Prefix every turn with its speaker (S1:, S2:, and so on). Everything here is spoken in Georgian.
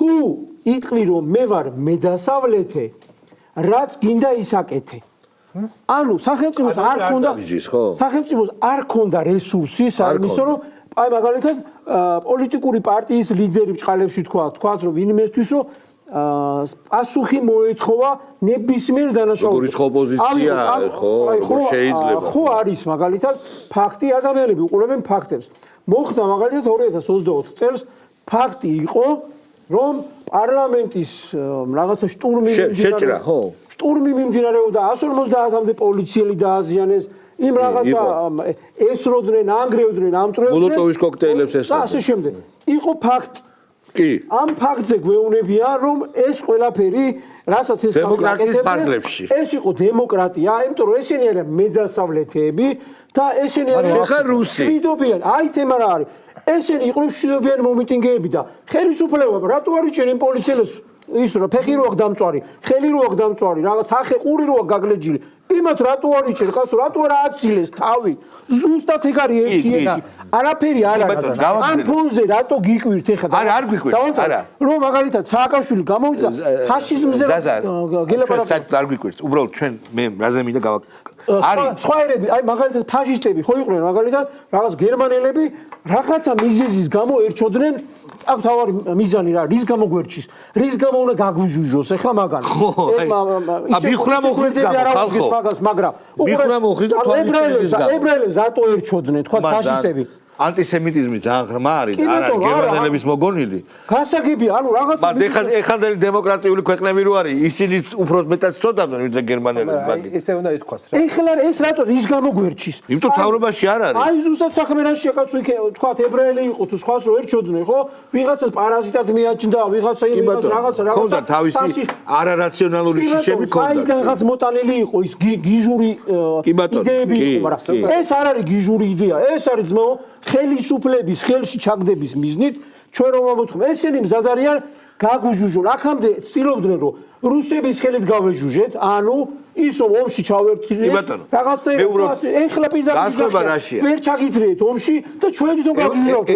S1: თუ იტყვი რომ მე ვარ მედასავლეთე, რაც გინდა ისაკეთე. ანუ სახელმწიფოს არ ქონდა რესურსი, იმისო რომ აი მაგალითად პოლიტიკური პარტიის ლიდერი ბჭყალებში თქვათ რომ ვინმესთვის რომ პასუხი მოეთხოვა ნებისმიერ დანაშაულს.
S2: როგორიც ოპოზიცია ხო შეიძლება.
S1: ხო არის მაგალითად ფაქტი, ადამიანები უყურებენ ფაქტებს. მოხდა მაგალითად 2024 წელს ფაქტი იყო რომ პარლამენტის რაღაცა შტურმი მიმდინარეობდა 150-მდე პოლიციელი დააზიანეს იმ რაღაცა ესროდნენ, ანგრევდნენ, ამწვრევდნენ
S2: მოლოტოვის კოქტეილებს
S1: და ასე შემდეგ. იყო ფაქტი.
S2: კი.
S1: ამ ფაქტზე გვეუბნებია რომ ეს ყველაფერი რასაც ეს
S2: დემოკრატიის პარლებში.
S1: ეს იყო დემოკრატია, იმიტომ რომ ესენი არიან მედასავლეთეები და ესენი
S2: არიან რუსი.
S1: აი თემა რა არის. ესენი იყვნენ მშვიდობიანი მომიტინგეები და ხელისუფლება რატო არ იჭერენ პოლიციელს ის რა ფეხი რო აქვს დამწვარი, ხელი რო აქვს დამწვარი, რაღაც ახე ყური რო აქვს გაგლეჯილი. იმათ რატო არ იჭერენ, კაცო რატო არ აცილეს თავი? ზუსტად ეგ არის ერთი ენა. არაფერი არ არის. ამ ფონზე რატო გიკვირთ ეხლა?
S2: არ გიკვირთ, არა.
S1: რომ მაგალითად სააკაშვილი გამოვიდა ფაშიზმზე
S2: გელაპარაკა. საერთოდ არ გიკვირთ. უბრალოდ ჩვენ მე რაზე მინდა
S1: არის სხვა ერები, აი მაგალითად ფაშისტები ხო იყვნენ მაგალითად რაღაც გერმანელები რაღაცა მიზეზის გამო ერჩოდნენ აქ თავარი მიზანი რა რის გამო გვერჩის რის გამო უნდა გაგვიჟუჟოს ეხლა მაგან
S2: მიხვრა მოხდეს ხალხო
S1: მაგრამ
S2: მიხვრა მოხდეს და თვალის
S1: ებრაელებს რატო ერჩოდნენ თქვა ფაშისტები
S2: ანტისემიტიზმი ძალიან ღრმა არის არ არის გერმანელების მოგონილი
S1: გასაგებია ანუ რაღაცა
S2: მაგრამ ეხანდელი დემოკრატიული ქვეყნები რო არის ისინიც უფრო მეტად ცოტავდნენ ვიდრე გერმანელები მაგრამ
S3: ესე უნდა ითქვას რა
S1: ეხლა ეს რატო რის გამო გვერჩის
S2: იმიტომ თავრობაში არ არის
S1: აი ზუსტად საქმე რაშია კაცო იქ თქვა ებრაელი იყო თუ სხვას რო ერჩოდნენ ხო ვიღაცას პარაზიტად მიაჩნდა ვიღაცა რაღაცა
S2: ქონდა თავისი არარაციონალური შიშები ქონდა
S1: აი რაღაც მოტანილი იყო ის გიჟური იდეები იყო მაგრამ ეს არ არის გიჟური იდეა ეს არის ძმაო ხელისუფლების ხელში ჩაგდების მიზნით ჩვენ რომ ამოთხმ ესენი მზად არიან გაგუჟუჟონ აქამდე ცდილობდნენ რომ რუსების ხელით გავეჟუჟეთ ანუ ის ომში ჩავერთინეთ რაღაცა ეხლა პირდაპირ ვერ ჩაგითრიეთ ომში და ჩვენ თვითონ გავუჟუჟავთ